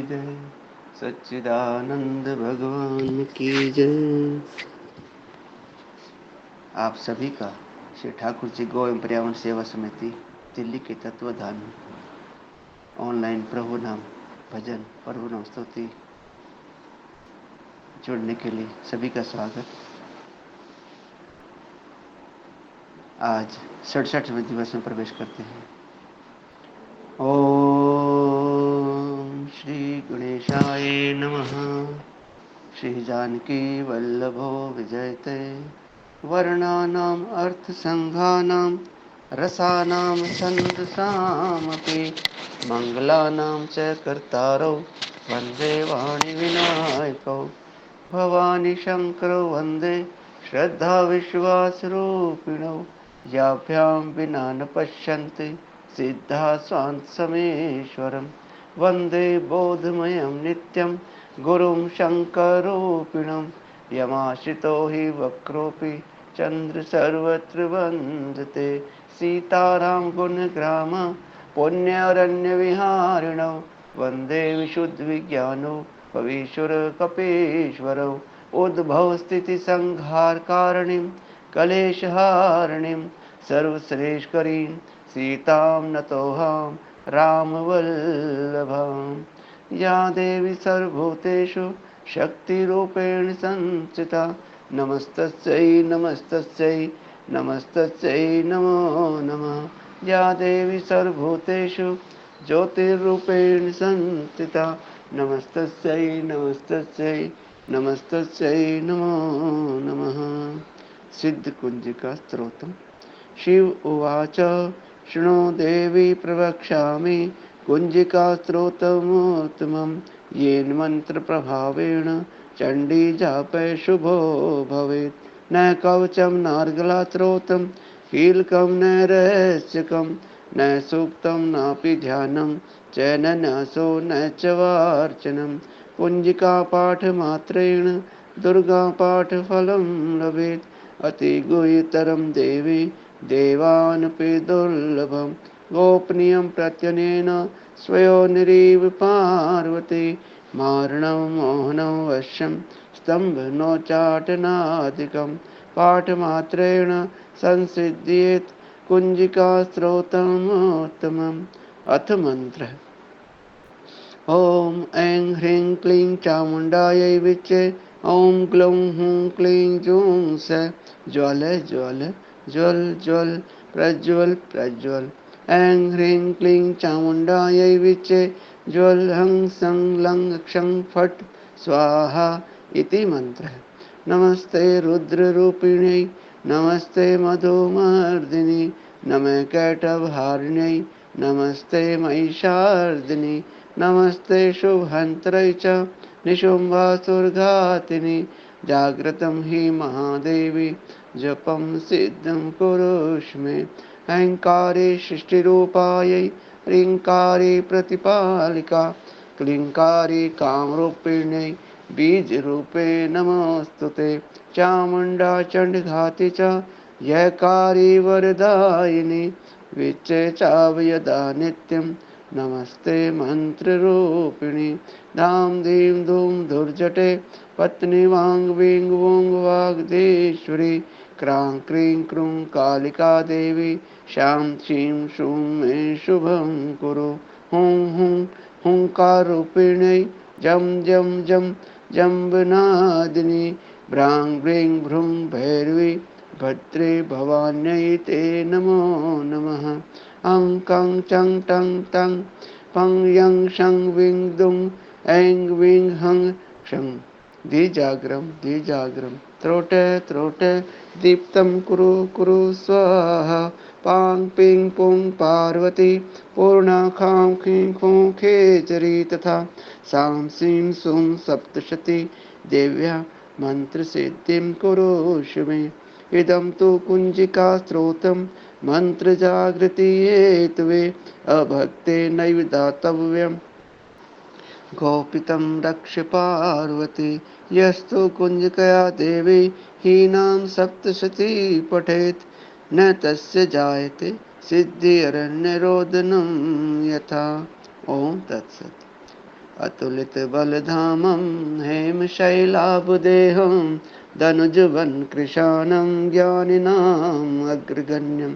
जय, सच्चिदानंद भगवान की जय। आप सभी का श्री ठाकुर जी गौ एवं पर्यावरण सेवा समिति दिल्ली के तत्वधान ऑनलाइन प्रभु नाम भजन प्रभु नाम स्तुति जुड़ने के लिए सभी का स्वागत। आज 67वें दिवस में प्रवेश करते हैं। ओम श्री गणेशाय नमः। श्री जानकी वल्लभो विजयते वर्णानाम् अर्थसंघानां रसानां छन्दसामपि मंगलानां च कर्तारौ वन्दे वाणी विनायकौ भवानी शंकरौ वन्दे श्रद्धा विश्वासरूपिणौ याभ्यां विना न पश्यन्ति सिद्धा स्वान्तसमेश्वरं वन्दे बोधमयं नित्यं गुरुं शङ्करोपिणं यमाश्रितो हि वक्रोऽपि चन्द्र सर्वत्र वन्दते सीताराम गुणग्राम पुण्यरण्यविहारिणौ वन्दे विशुद्धविज्ञानौ कवीश्वर कपीश्वरौ उद्भवस्थितिसंहारकारिणीं कलेशहारिणीं सर्वश्रेष्ठकरीं सीतां नतोऽहं रामवल्लभाम्। या देवी सर्वभूतेषु शक्तिरूपेण संस्थिता नमस्तस्यै नमस्तस्यै नमस्तस्यै नमो नमः। या देवी सर्वभूतेषु ज्योतिरूपेण संस्थिता नमस्तस्यै नमस्तस्यै नमस्तस्यै नमो नमः। सिद्धकुंजिका स्तोत्रम्। शिव उवाच शृणु देवी प्रवक्ष्यामि कुंजिका स्तोत्रमुत्तमं येन मन्त्रप्रभावेण चण्डी जापे शुभो भवेत्। न कवचं नार्गला स्तोत्रं कीलकं न रहस्यकं न सूक्तं नापि ध्यानं च न न्यासो न च वार्चनं। कुंजिका पाठमात्रेण दुर्गा पाठफलं लभेत्। अतिगुह्यतरं देवी देवानपि दुर्लभं गोपनीयं प्रत्यनेन स्वयोनिरिव पार्वती मारणं मोहनं वश्यं स्तम्भनोच्चाटनादिकं पाठमात्रेण संसिद्ध्येत् कुंजिका स्तोत्रमुत्तमम्। अथ मन्त्रः। ॐ ऐं ह्रीं क्लीं चामुण्डायै विच्चे ॐ ग्लौं हूं क्लीं जूं स ज्वल ज्वल ज्वल ज्वल प्रज्वल प्रज्वल। ऐं ह्रीं क्लीं चामुण्डायै विच्चे ज्वल हं सं लं क्षं फट् स्वाहा इति मन्त्रः। नमस्ते रुद्ररूपिण्यै नमस्ते मधुमर्दिनि नमः कैटभहारिण्यै नमस्ते महिषार्दिनि नमस्ते शुभहन्त्रै च निशुम्भासुरघातिनि। जाग्रतं हि महादेवी जपं सिद्धं कुरुष्व मे। ऐङ्कारे सृष्टिरूपायै ह्रीङ्कारे प्रतिपालिका क्लीङ्कारे कामरूपिण्यै बीजरूपे नमोऽस्तुते। चामुण्डा चण्डघाति च जयकारी वरदायिनी विच्चे चावयदा नित्यं नमस्ते मंत्ररूपिणी। धाम धीम धूम धुर्जटे पत्नी वांग विंग वोंग वागदेश्वरी क्रां क्रीं क्रूं कालिका देवी शां शीं शूं मे शुभं कुरु। हुं हुं हुंकाररूपिण्यै जं जं जं जम्बनादिनी भ्रां भ्रीं भ्रूं भैरवी भद्रे भवान्यै ते नमो नमः। अं कं चं टं तं पं यं शं विं दुं ऐं विं हं क्षं। द्विजाग्रम त्रोट त्रोट दीप्तं कुरु कुरु स्वाहा। पां पिं पुं पार्वती पूर्णा खां खीं खूं खेचरी तथा सां सीं सूं सप्तशती देव्या मंत्रसिद्धिं कुरुष्व मे। इदं तु कुंजिका स्तोत्रं मंत्रजागृति हेतवे अभक्ते नैव दातव्यम्। गोपितं रक्ष पार्वती यस्तु कुंजिकया देवी हीनां सप्तशती पठेत् न तस्य जायते सिद्धि अरण्यरोदनं यथा। ओम तत्सत्। अतुलित बलधामं हेमशैलाभदेहं दनुजवन कृशानं ज्ञानिनाम् अग्रगण्यं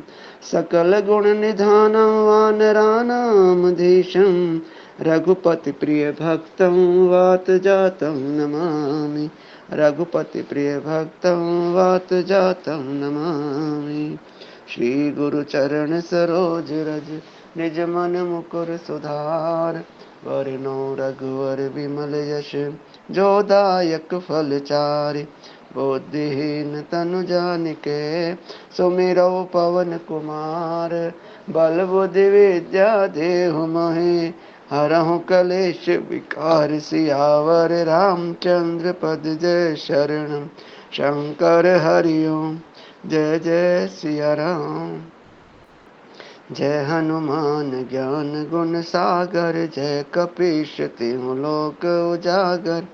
सकलगुणनिधानं वानराणामधीशं रघुपतिप्रियभक्तं वातजातं नमामि। रघुपतिप्रियभक्तं वातजातं नमामि। श्री गुरु चरण सरोज रज निज मन मुकुर सुधार। वरनो रघुवर विमल यश जोदायक फल चारि। बुद्धिहीन तनु जानिके सुमिरो पवन कुमार। बल बुद्धि विद्या देहु मोहि हरहु कलेश विकार। सियावर रामचंद्र पद जय शरणम। शंकर हरिओम जय जय सिया राम। जय हनुमान ज्ञान गुण सागर। जय कपीश तिहु लोक उजागर।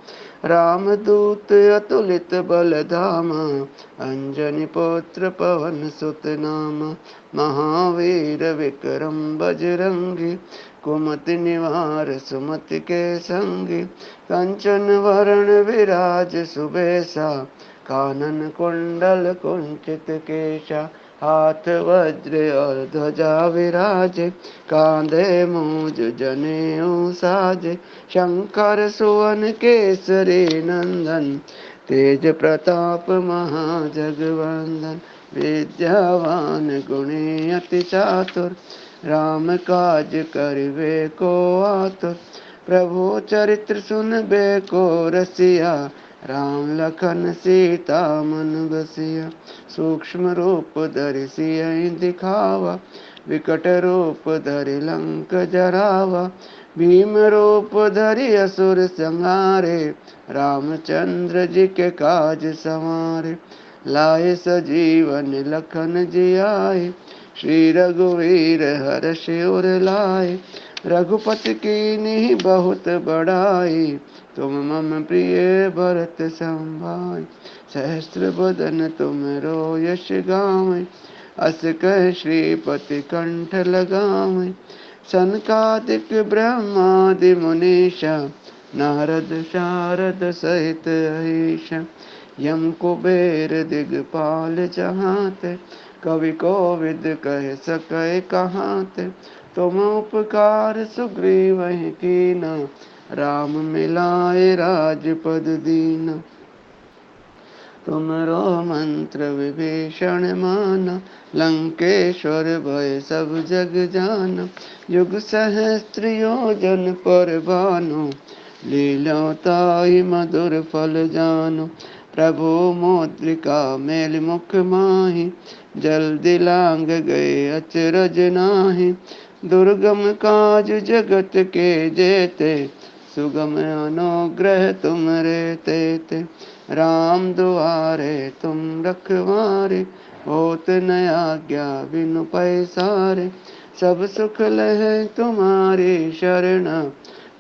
रामदूत अतुलित बल धामा। अंजनी पुत्र पवन सुत नामा। महावीर विक्रम बजरंगी। कुमति निवार सुमति के संगी। कंचन वरण विराज सुबेसा। कानन कुंडल कुंचित केशा। हाथ वज्र और ध्वजा विराजे। कांधे मूज जनेऊ साजे। शंकर सुवन केसरी नंदन। तेज प्रताप महाजगवंदन। विद्यावान गुणी अति चातुर। राम काज करिबे को आतुर। प्रभु चरित्र सुनबे को रसिया। राम लखन सीता मन बसिया। सूक्ष्म रूप धरि सियहि दिखावा। विकट रूप धरि लंक जरावा। भीम रूप धरि असुर संहारे। रामचंद्र जी के काज संवारे। लाए सजीवन लखन जियाए। श्री रघुवीर हर्षि उर लाए। रघुपति कीन्ही बहुत बड़ाई। तुम मम प्रिय भरत सम भाई। सहस्र बदन तुमरो यश गावें। अस कह श्रीपति कंठ लगावें। सनकादिक ब्रह्मादि मुनीषा। नारद शारद सहित अहीशा। यम कुबेर दिगपाल चहाते। कवि कोविद कह सकै कहाते। तुम उपकार सुग्रीवहि कीना। राम मिलाए राजपद दीना। तुमरो मंत्र विभीषण माना। लंकेश्वर भय सब जग जाना। युग सहस्त्र योजन पर भानु। लीला ताहि मधुर फल जानु। प्रभु मुद्रिका मेल मुख माहि। जल दिलांग गए अचरज नाहि। दुर्गम काज जगत के जेते। सुगम अनुग्रह तुमरे तेते। राम दुआरे तुम रखवारे। होत न आज्ञा बिनु पैसारे। सब सुख लहै तुम्हारी शरण।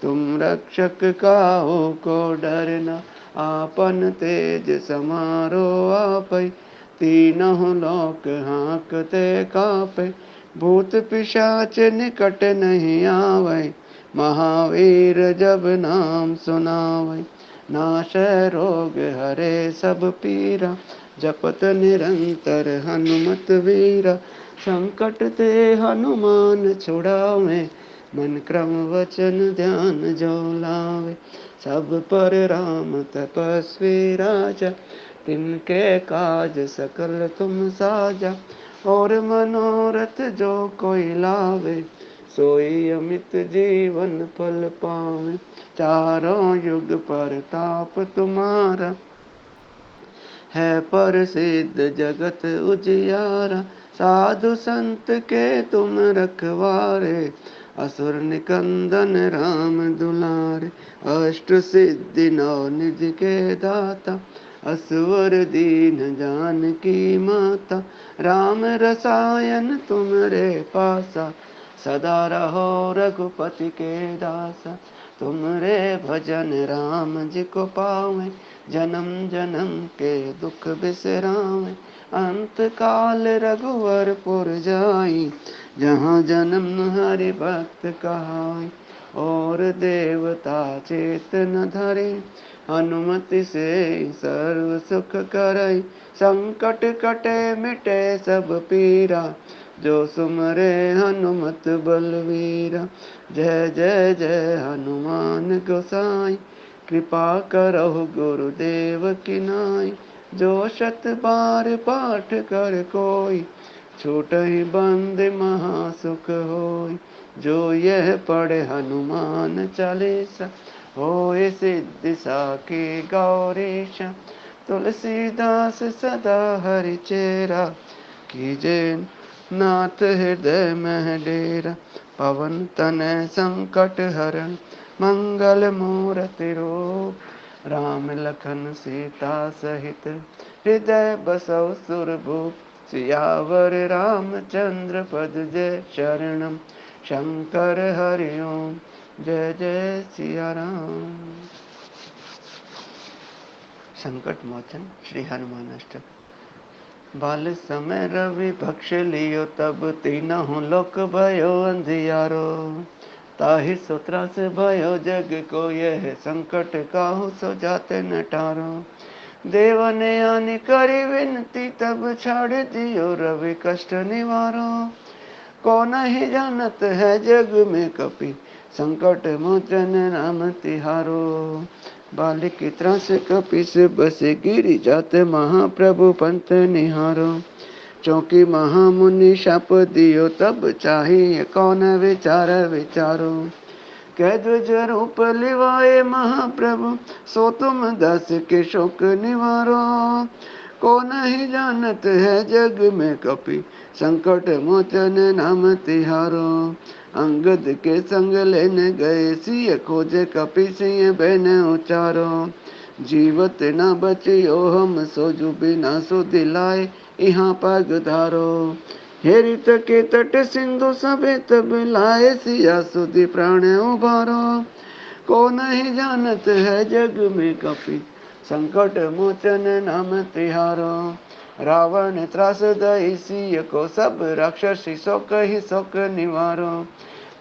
तुम रक्षक काहू को डरना। आपन तेज समारो आपै। तीनों लोक हाँकते कापै। भूत पिशाच निकट नहीं आवै। महावीर जब नाम सुनावै। नाशै रोग हरे सब पीरा। जपत निरंतर हनुमत वीरा। संकट ते हनुमान छुड़ावे। मन क्रम वचन ध्यान जो लावे। सब पर राम तपस्वी राजा। तिनके काज सकल तुम साजा। और मनोरथ जो कोई लावे। सोई अमित जीवन फल पावे। चारों युग परताप तुम्हारा। है प्रसिद्ध जगत उजियारा। साधु संत के तुम रखवारे। असुर निकंदन राम दुलारे। अष्ट सिद्धि नौ निधि के दाता। असुर दीन जानकी माता। राम रसायन तुमरे पासा। सदा रहो रघुपति के दासा। तुमरे भजन राम जी को पावे। जन्म जन्म के दुख बिसरावे। अंत काल रघुवर पुर जाई। जहाँ जन्म हरि भक्त कहाई। और देवता चेत न धरे। हनुमति से सर्व सुख करई, संकट कटे मिटे सब पीरा। जो सुमरे हनुमत बलवीरा। जय जय जय हनुमान गोसाई, कृपा करहु गुरुदेव की नाई। जो शत बार पाठ कर कोई, छूटहि बंद महासुख होय। जो यह पढ़े हनुमान चालीसा, होय सिद्धि साखी गौरीशा। तुलसीदास सदा हरि चेरा, कीजे नाथ हृदय में डेरा। पवन तनय संकट हरण, मंगल मूर्ति रूप। राम लखन सीता सहित, हृदय बसौ सुरभूप। सियावर रामचंद्र पद जय शरणम, शंकर हरि ओम। जय जय सिया राम। संकट मोचन श्री हनुमान अष्टक। बाल समय रवि भक्ष लियो, तब तीनहु लोक भयो अंधियारो। ताहि सोत्रा से भयो जग को, यह संकट काहू सो जाते न टारो। देव ने आने करी विनती, तब छाड़ दियो रवि कष्ट निवारो। को नहीं जानत है जग में कपि, संकट मोचन नाम तिहारो। बालिक की त्रास कपि से बसे, गिरी जाते महाप्रभु पंथ निहारो। चौकी महामुनि शाप दियो, तब चाहिए कौन विचार विचारो। कह द्विज रूप लिवाए महाप्रभु, सो तुम दास के शोक निवारो। को नहीं जानत है जग में कपि, संकट मोचन नाम तिहारो। अंगद के संग लेने गए, सिय खोजे कपि सिंह बहन उचारो। जीवत न बचियो हम सोजु, बिना सो दिलाए यहाँ पग धारो। हेरित के तट सिंधु सभे, तब लाए सिया सुधि प्राण उबारो। को नहीं जानत है जग में कपि, संकट मोचन नाम तिहारो। रावण त्रास दई सिय को, सब राक्षसी शोक ही शोक निवारो।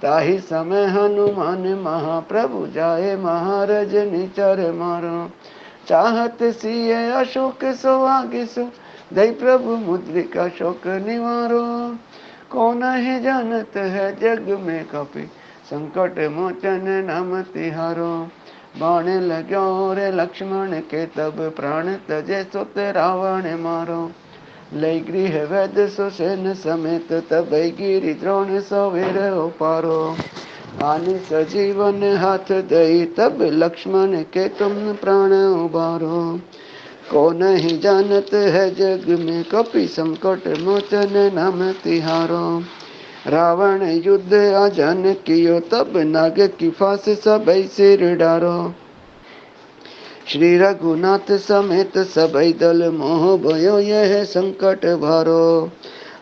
ताहि समय हनुमान महाप्रभु, जाए महाराज निचर मारो। चाहत सिय अशोक सो आगे सो, दई प्रभु मुद्रिका शोक निवारो। को नहीं जानत है जग में कपि, संकट मोचन नाम तिहारो। बाण लाग्यो रे लक्ष्मण के, तब प्राण तजे सुत रावण मारो। लय गृह वैद्य सुसेन समेत, तब गिरि द्रोण सवेर उपारो। आनि सजीवन हाथ दई, तब लक्ष्मण के तुम प्राण उबारो। को नहीं जानत है जग में कपि, संकट मोचन नाम तिहारो। रावण युद्ध आजन कियो, तब नाग की फांस सबई सिर डारो। श्री रघुनाथ समेत सबई दल, मोह भयो यह संकट भारो।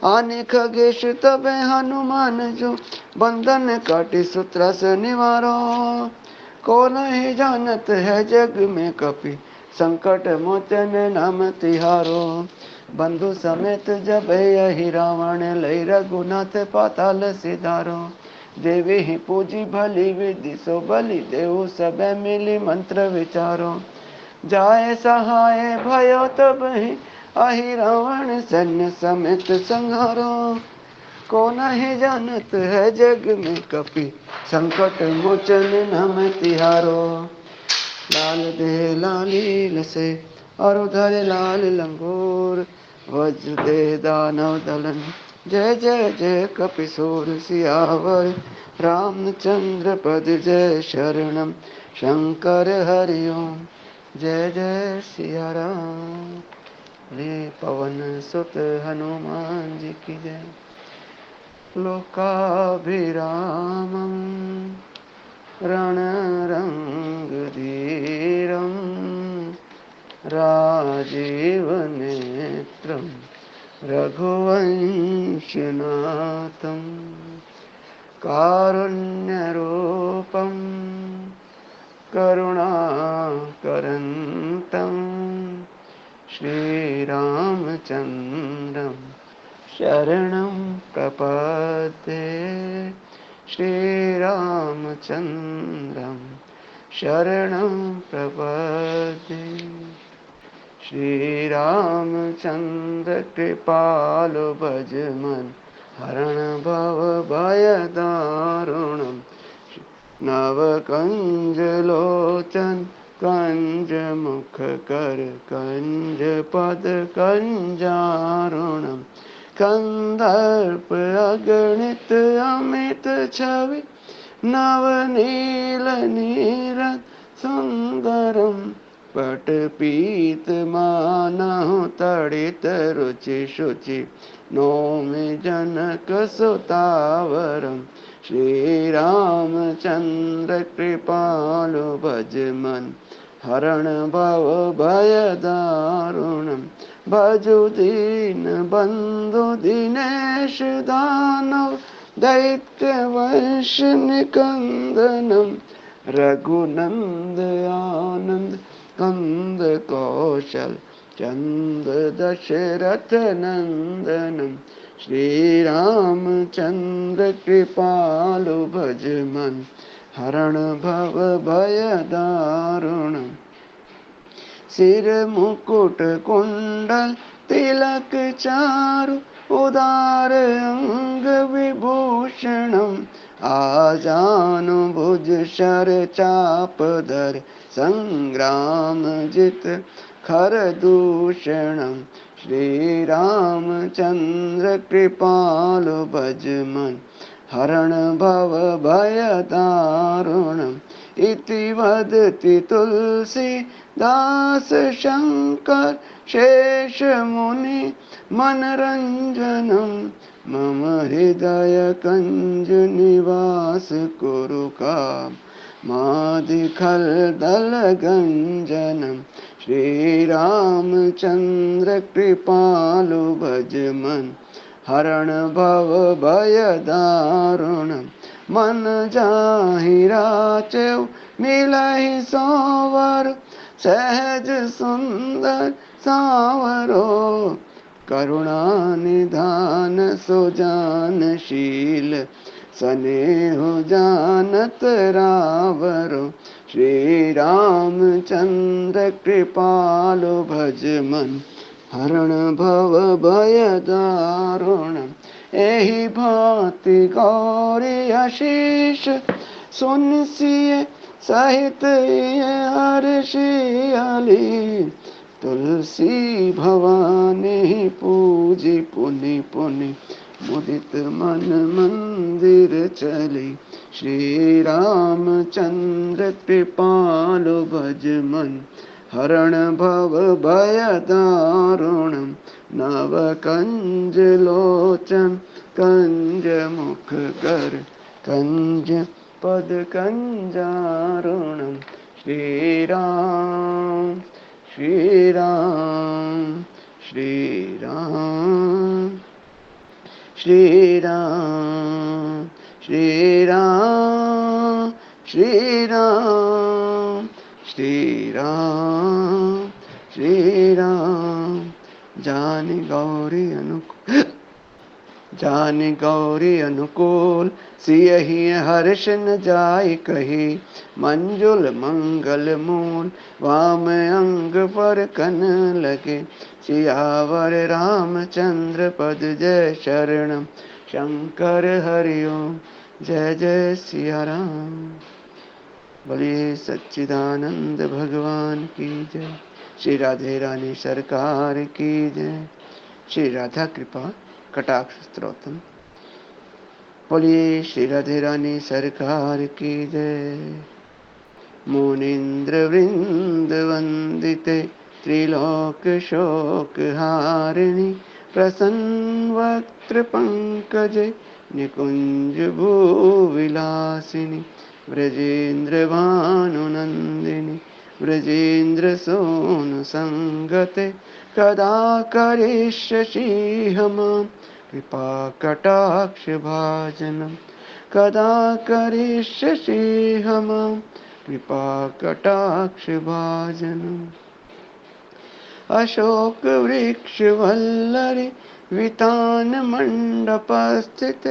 आने खगेश तब हनुमान जो, बंधन काटे सूत्र से निवारो। को नहीं जानत है जग में कपि, संकट मोचन नाम तिहारो। बंधु समेत जब यही रावण, लई रघुनाथ पाताल सिधारो। देवी ही पूजी भली विधि, सो बलि देव सब मिली मंत्र विचारो। जाए सहाय भयो तब ही, अहि रावण सैन्य समेत संहारो। को नहीं जानत है जग में कपि, संकट मोचन नाम तिहारो। लाल दे लाली लसे, और उधर लाल लंगोर। वज्र दे दानव दलन, जय जय जय कपिशोर। सियावर रामचंद्र पद जय शरणम, शंकर हरि ओम। जय जय सिया राम। रे पवन सुत हनुमान जी की जय। लोकाभिरामम रणरंग धीरम, राजीव नेत्रम रघुवंशनाथम। कारुण्यरूपम करुणाकरंतम, श्रीरामचंद्रम शरणं प्रपद्ये। श्रीरामचन्द्रं शरणं प्रपद्ये। श्रीरामचन्द्र कृपालु भज मन हरण भव भय दारुणम्। नव कंज लोचन कंज मुख कर कंज पद कंजारुणम। कंदर्प अगणित अमित छवि नवनील नीर सुंदरम। पट पीत मानहु तड़ित रुचि शुचि नौमि जनक सुतावरम। श्रीरामचन्द्र कृपालु भज मन हरण भव भय दारुणम्। भजु दीन बंधु दिनेश दानव दैत्य वंश निकंदनम। रघुनंद आनंद कंद कौशल चंद दशरथ नंदनम। श्रीरामचन्द्र कृपालु भज मन हरण भव भय दारुणम्। सिर मुकुट कुंडल तिलक चारु उदार अंग विभूषणम्। आजानु भुज शर चाप धर संग्राम जित खर दूषणम्। श्रीरामचन्द्र कृपालु भज मन हरण भव भय दारुणम्। इति वदति तुलसीदास शंकर शेष मुनि मनरंजनम्। मम हृदय कंज निवास कुरु काम मादिखल दल गंजनम्। श्रीरामचन्द्र कृपालु भज मन हरण भव भय दारुणम्। मन जाहि राचेउ मिलहि सोवर सहज सुंदर सावरो। करुणा निधान सुजानशील स्नेहु जानत रावरो। श्रीरामचन्द्र कृपालु भज मन हरण भव भय दारुणम्। एहि भांति गौरी आशीष सुनसिय सहित हर्षियली। तुलसी भवानी पूजी पुनि पुनि मुदित मन मंदिर चली। श्रीरामचन्द्र कृपालु भज मन हरण भव भय दारुणम्। नव कंज लोचन कंज मुख कर कंज पद कंजारुणम्। श्रीराम श्रीराम श्रीराम श्रीराम श्रीराम श्रीराम श्रीराम श्रीराम। जानि गौरी अनुकूल सियहि हर्ष न जाय कही। मंजुल मंगल मूल वाम अंग पर कन लगे। सियावर रामचंद्र पद जय शरणम। शंकर हरिओम जय जय सिया राम। बोलिए सच्चिदानंद भगवान की जय। श्री राधे रानी सरकार की जय। श्री राधा कृपा कटाक्ष स्तोत्रम। बोलिए श्री राधे रानी सरकार की जय। मुनीन्द्र वृंद वंदिते त्रिलोक शोक हारिणी प्रसन्न वक्त्र पंकजे निकुंज भूविलासिनी। ब्रजेन्द्र भानुनंदिनी ब्रजेन्द्र सोनु संगते कदा करिष्यसि मां कृपा कटाक्ष भाजनम्। कदा करिष्यसि मां कृपा कटाक्ष भाजनम्। अशोक वृक्ष वल्लरी वितान मंडपस्थित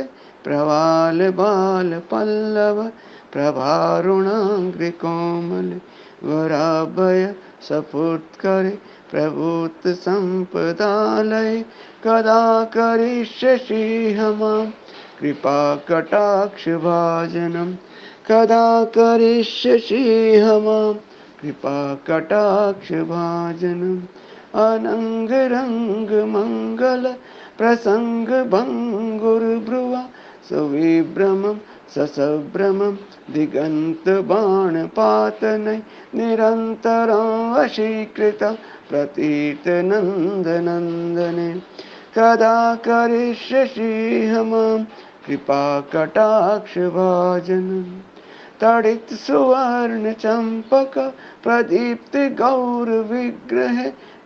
प्रवाल बाल पल्लव प्रभारुणाग्र कोमल वराभय सपुत्कर प्रभुत संपदालय कदा करिष्यसि मां कृपा कटाक्ष भाजनम कदा करिष्यसि मां कृपा कटाक्ष भाजनम अनंग रंग मंगल प्रसंग भंगुर्भ्रुवा सुविभ्रमं ससभ्रमं दिगंत बाण पातनय निरंतरं वशीकृत प्रतीत नंद नंदने कदा करिष्यसि मां कृपा कटाक्ष भाजनम् तड़ित सुवर्ण चंपक प्रदीप्त गौर विग्रह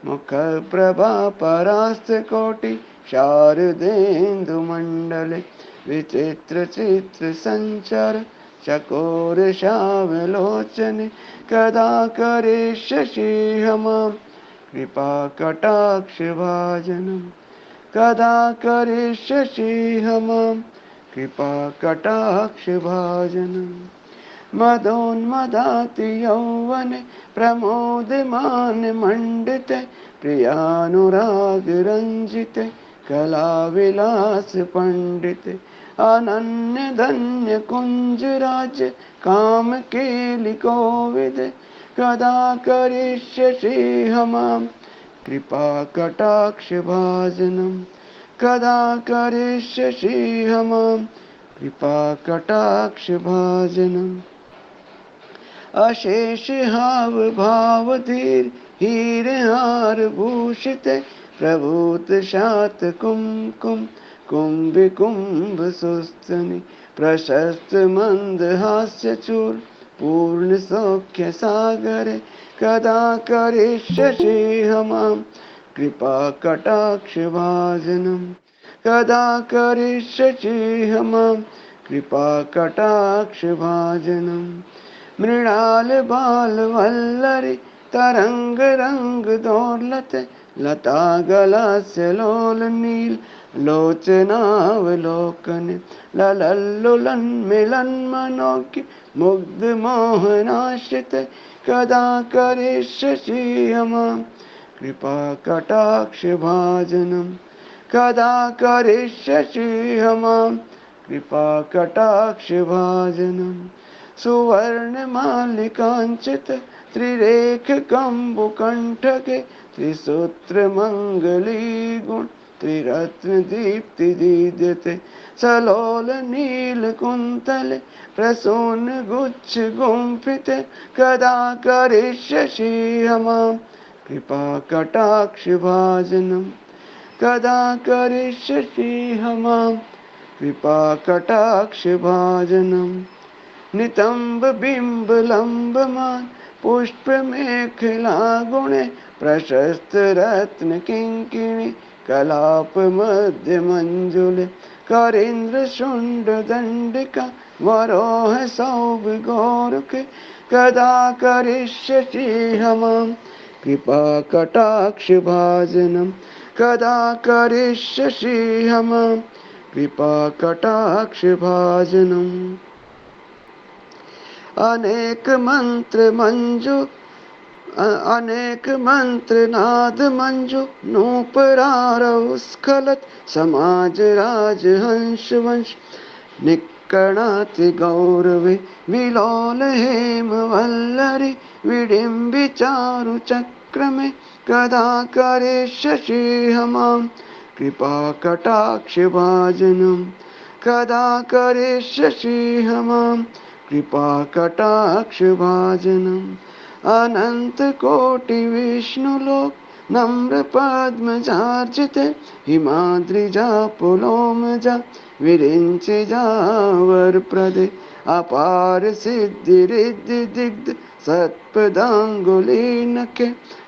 मुख प्रभा परास्त कोटि शारदेन्दु मंडल विचित्र चित्र संचर चकोर शावलोचन कदा करिष्यसि मां कृपा कटाक्ष भाजनम् कदा करिष्यसि मां कृपा कटाक्ष भाजनम् मदोन्मदाति यौवन प्रमोदमान मंडित प्रियानुराग रंजित कला विलास पंडित अनन्य धन्य कुंज राज काम केलि कोविद कदा करिष्यसि मां कृपा कटाक्ष भाजनम् कदा करिष्यसि मां कृपा कटाक्ष भाजनम् अशेष हाव भाव धीर हीर हार भूषित प्रभूत शात कुमकुम कुंभ कुंभ सुस्तनि प्रशस्त मंद हास्य चूर पूर्ण सौख्य सागर कदा करिष्यसि मां कृपा कटाक्ष भाजनम् कदा करिष्यसि मां कृपा कटाक्ष भाजनम् मृणाल बाल वल्लरी तरंग रंग दौलत लता गलास्य लोल नील लोचनावलोकन ललल्लुलन मिलन मनोज्ञ मुग्ध मोहनाश्रित कदा करिष्यसि मां कृपा कटाक्ष भाजनम् कदा करिष्यसि मां कृपा कटाक्ष भाजनम् सुवर्ण मालिकांचित त्रिरेख कंबुकंठके त्रिसूत्र मंगली गुण त्रिरत्न दीप्ति दीद्यते सलोल नील कुंतल प्रसून गुच्छ गुंफित कदा करिष्यसि मां कृपा कटाक्ष भाजनम् कदा करिष्यसि मां कृपा कटाक्ष भाजनम् नितंब बिंब लंबमान पुष्प मेखला गुणे प्रशस्त रत्न किंकिणी कलाप मध्य मंजुल करेंद्र शुंड दंडिका वरोह सौभ गोरुख कदा करिष्यसि मां कृपा कटाक्ष भाजनम् कदा करिष्यसि मां कृपा कटाक्ष भाजनम् अनेक मंत्र मंजु अनेक मंत्र नाद मंजु नूपरारव स्खलत समाज राज हंस वंश निकणाति गौरवे विलोल हेम वल्लरी विडिम्बि चारु चक्र में कदा करिष्यसि मां कृपा कटाक्ष भाजनम् कदा करिष्यसि मां कृपा कटाक्ष भाजनम् अनंत कोटि विष्णुलोक नम्र पद्मजार्चित हिमाद्रिजा पुलोमजा विरिंचि जावर प्रदे अपार सिद्धि रिद्धि दिग्ध सत्पदांगुलीनके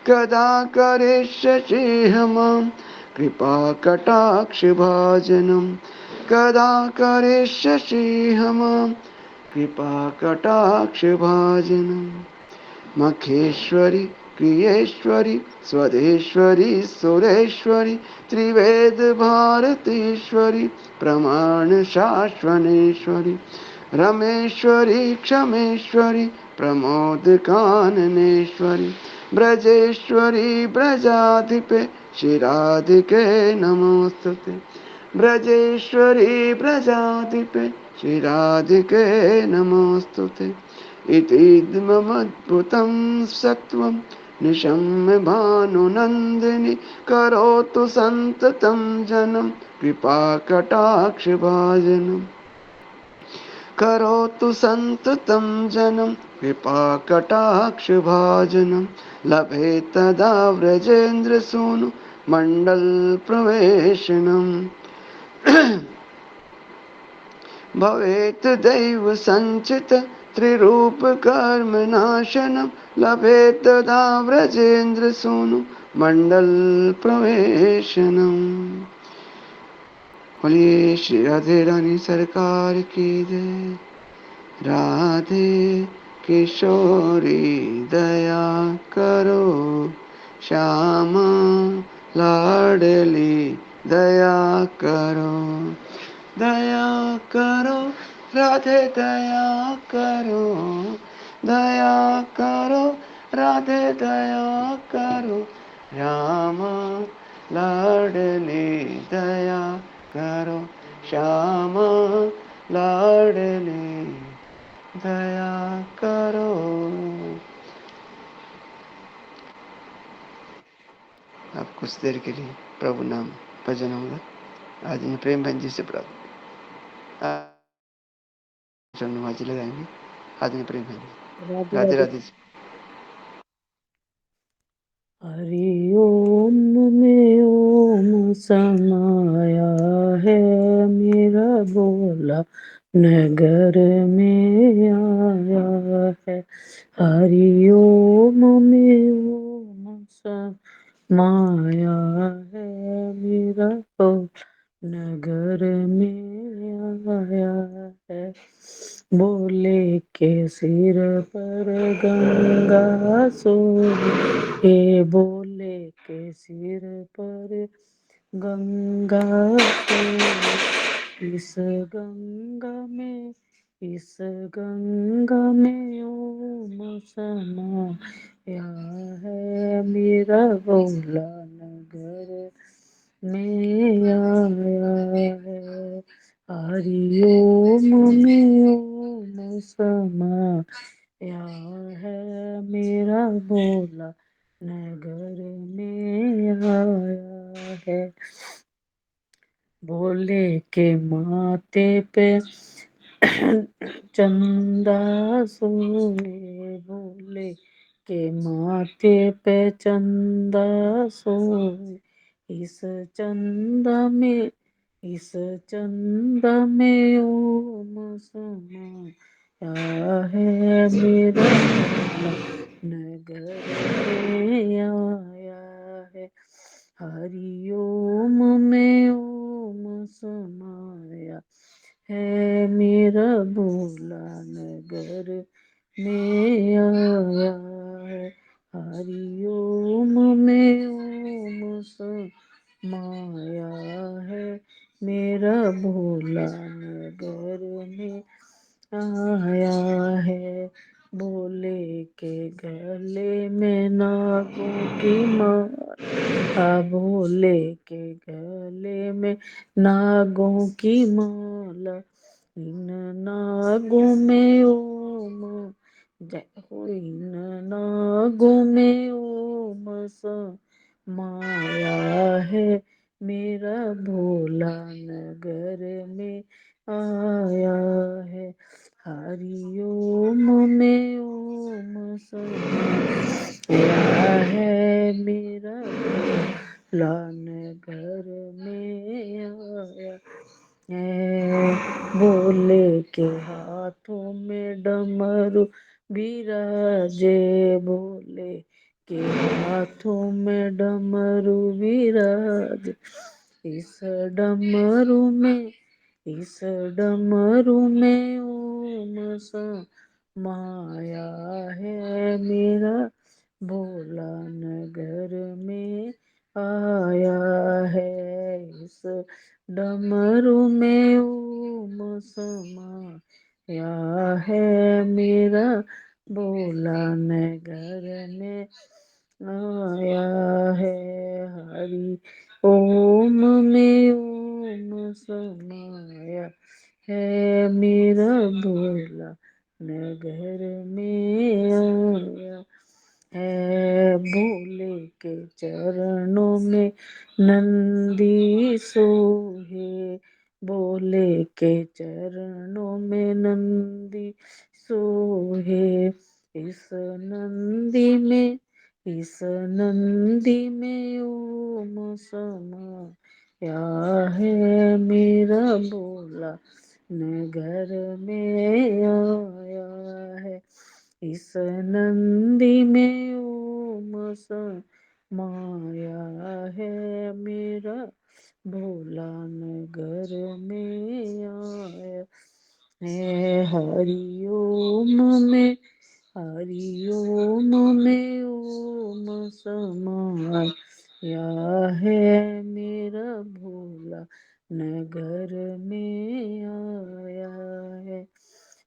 कदा करिष्यसि मां कृपा कटाक्ष भाजनम् कदा करिष्यसि मां कृपा कटाक्ष भाजनम् मखेश्वरी क्रियेश्वरी स्वदेश्वरी सुरेश्वरी त्रिवेद भारतीश्वरी प्रमाण शाश्वनेश्वरी रमेश्वरी क्षमेश्वरी प्रमोद काननेश्वरी ब्रजेश्वरी ब्रजाधिपे शिराधिके नमोस्तुते ब्रजेश्वरी ब्रजाधिपे शिराधिके नमोस्तुते इतीदमद्भुतं सत्त्वं निशम्य भानुनन्दिनी करोतु सन्ततं जनं कृपाकटाक्षभाजनम् करोतु सन्ततं जनं कृपाकटाक्षभाजनं लभे तदा व्रजेन्द्रसूनु मण्डलप्रवेशनम् भवेत् दैव सञ्चित त्रिरूपकर्मनाशनं लभेत् तदा व्रजेन्द्रसूनु मण्डलप्रवेशनम्। बोलिए श्री राधे रानी सरकार की जय। राधे किशोरी दया करो श्यामा लाडली दया करो दया करो राधे दया करो दया करो राधे दया करो रामा लाडली दया करो श्यामा लाडली दया करो। अब कुछ देर के लिए प्रभु नाम भजन होगा। आज ने प्रेम बहन जी से प्रार्थना नमाजी लगाएंगे। आज ने प्रेम बहन जी राधे राधे जी। हरि ओम में ओम समाया है मेरा बोला नगर में आया है। हरि ओम में ओम समाया है मेरा बोला नगर में आया है। बोले के सिर पर गंगा सोई हे बोले के सिर पर गंगा सोई इस गंगा में ओम समाया है मेरा बोला नगर में आया है। हरि ओम में ओम समाया है मेरा बोला नगर में आया है। भोले के माथे पे चंदा सोए भोले के माथे पे चंदा सोए इस चंदा में ओम समाया है मेरा भोला नगर में आया है। हरि ओम में ओम समाया है मेरा भोला नगर में आया है। हरि ओम में ओम समाया है मेरा भोला नगर में आया है। भोले के गले में नागों की माला भोले के गले में नागों की माला इन नागों में ओम इन नागों में ओम समाया है मेरा भोला नगर में आया है। हरि ओम में ओम समाया है मेरा भोला नगर में आया है। भोले के हाथों में डमरू विराजे भोले के हाथों में डमरू विराज इस डमरू में ओम समाया है मेरा भोला भोला नगर में आया है, इस डमरू में ओम समाया है, मेरा भोला नगर में आया है। हरि ओम में ओम समाया है, मेरा भोला नगर में आया है। भोले के चरणों में नंदी सोहे, भोले के चरणों में नंदी सोहे, इस नंदी में ओम समाया है, मेरा भोला नगर में आया है। इस नंदी में ओम समाया है, मेरा भोला नगर में आया है। हरि ओम में ओम समाया है, मेरा भोला नगर में आया है।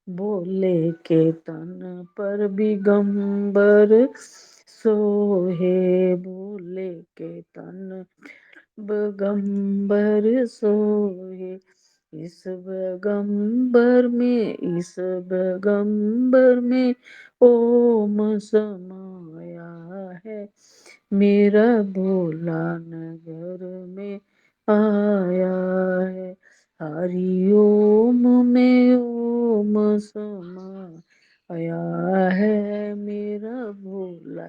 भोले के तन पर दिगंबर सोहे, भोले के तन दिगंबर सोहे, इस पैगंबर में ओम समाया है, मेरा भोला नगर में आया है। हरि ओम में ओम समाया है, मेरा भोला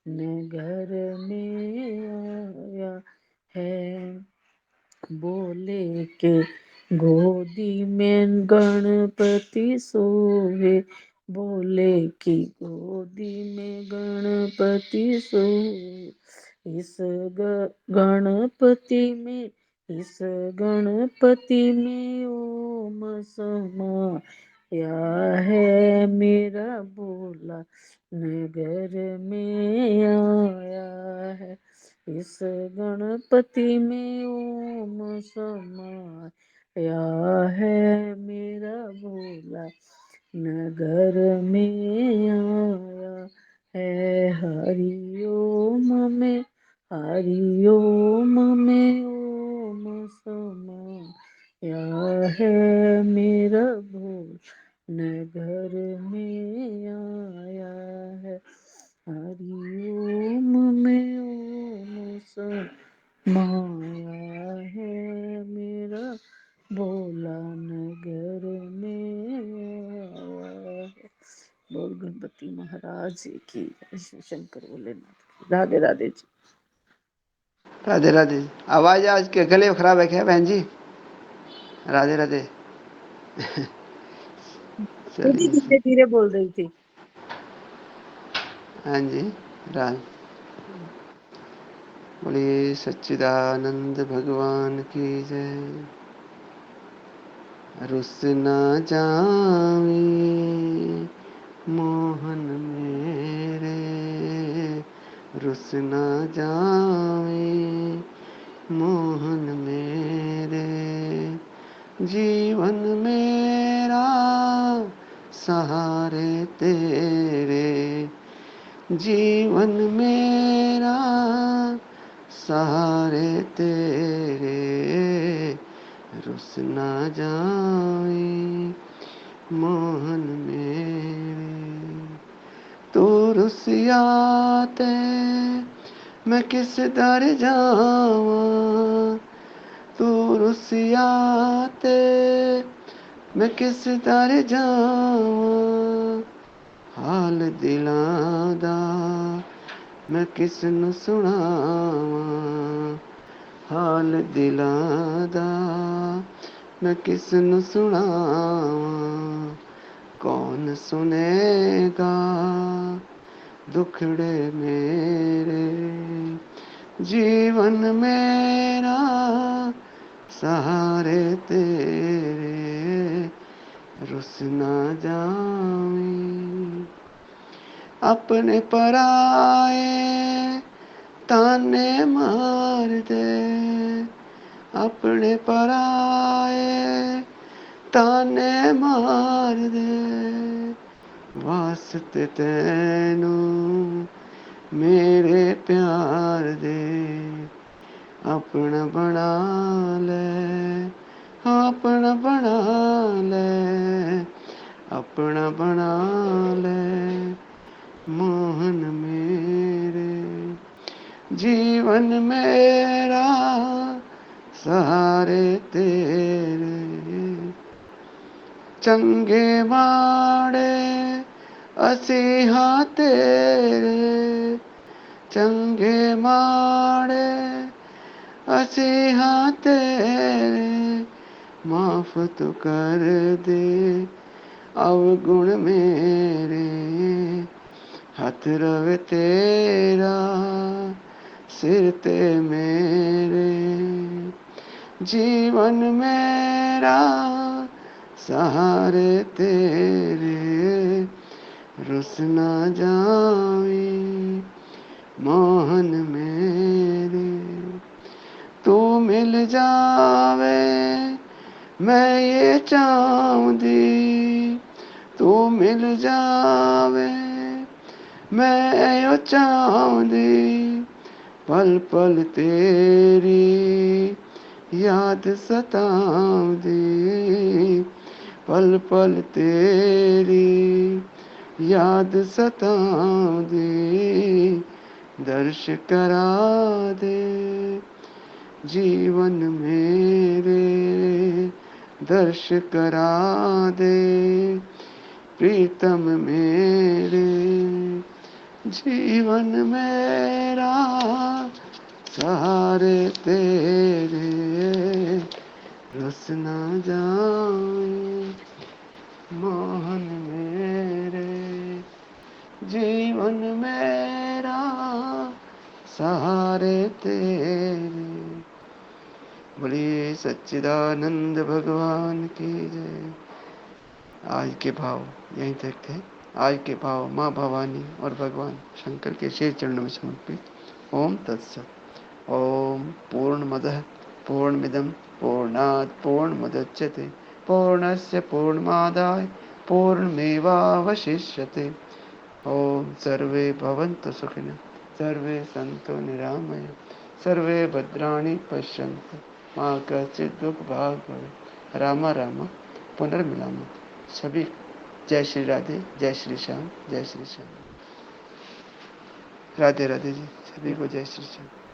नगर में आया है। बोले के गोदी में गणपति सोए, बोले की गोदी में गणपति सोए, इस गणपति में ओम समाया है, मेरा भोला नगर में आया है। इस गणपति में ओम समाया है, मेरा भोला नगर में आया है। हरि ओम में ओम समाया है, मेरा भोला नगर में आया है। हरि ओम में ओम समाया है, मेरा भोला नगर में आया है। बोल गणपति महाराज की जय, शिव शंकर भोलेनाथ की। राधे राधे जी। राधे राधे। आवाज आज के गले खराब है क्या बहन जी? राधे राधे। खुद ही चलिए धीरे धीरे बोल रही थी। हाँ जी। राधे। बोलिए सच्चिदानंद भगवान की जय। रुस ना जावी मोहन मेरे, रुस ना जावी मोहन मेरे, जीवन मेरा सहारे तेरे, जीवन मेरा सहारे तेरे, रुस ना जाए मोहन मेरे। तू रुसियाते मैं किस दर जावा, तू रुसियाते मैं किस दर जावा, हाल दिलां दा मैं किस नू सुनावा, हाल दिलां दा मैं किस नू सुनावा, कौन सुनेगा दुखड़े मेरे, जीवन मेरा सहारे तेरे, रुस ना जावी। अपने पराए ताने मार दे, अपने पराए ताने मार दे, वास्ते तैनू मेरे प्यार दे, अपना बना ले, अपना बना ले, अपना बना ले मोहन मेरे। जीवन मेरा सहारे तेरे, चंगे माड़े असी हाँ तेरे, चंगे माड़े असी हाँ तेरे, माफ तो कर दे अवगुण मेरे, हाथ रवे तेरा सिर ते मेरे। जीवन मेरा सहारे तेरे, रुस ना जावी मोहन मेरे। तू मिल जावे मैं ये चाहूंदी, तू मिल जावे मैं यो चाहूंदी, पल पल तेरी याद सताऊंदी, पल पल तेरी याद सताऊंदी, दर्श करा दे जीवन मेरे, दर्श करा दे प्रीतम मेरे। जीवन मेरा सहारे तेरे, रुस ना जाए मोहन मेरे। जीवन मेरा सहारे तेरे। बोलिए सच्चिदानंद भगवान की जय। आज के भाव यहीं तक थे। आज के भाव माँ भवानी और भगवान शंकर के शेर चरणों में समर्पित। ओम तत्सत। ओम पूर्णमदः पूर्णमिदं पूर्णात् पूर्णमुदच्यते पूर्णस्य पूर्णमादाय पूर्णमेवावशिष्यते। ओम सर्वे भवन्तु सुखिनः, सर्वे सन्तु निरामया, सर्वे भद्राणि पश्यन्तु मा कश्चित् दुःखभाग् भवेत्। राम राम पुनर्मिलामः। सभी जय श्री राधे, जय श्री श्याम, जय श्री श्याम। राधे राधे जी, सभी को जय श्री श्याम।